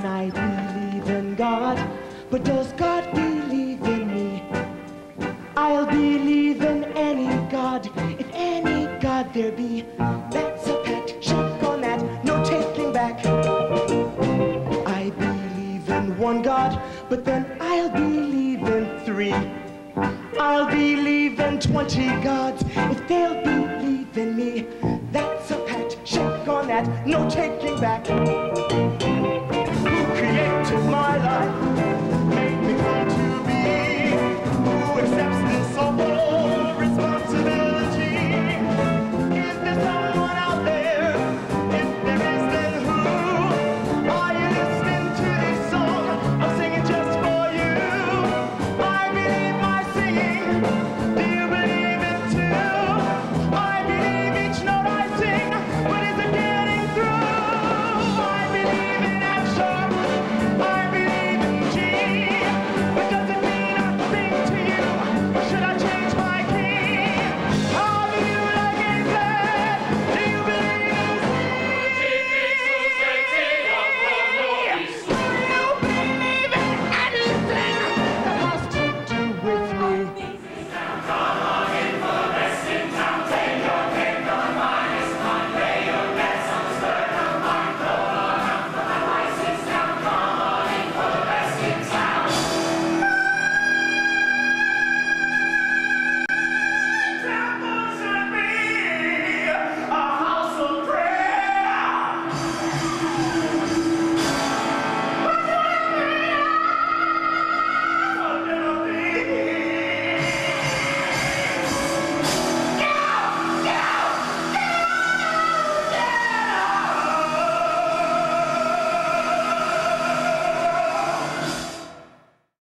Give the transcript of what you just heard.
and I believe in God, but does God believe in me? I'll believe in any God, if any God there be. That's a pact, shake on that, no taking back. I believe in one God, but then I'll believe in 3. I'll believe in 20 gods, if they'll believe in me. That's a pact, shake on that, no taking back.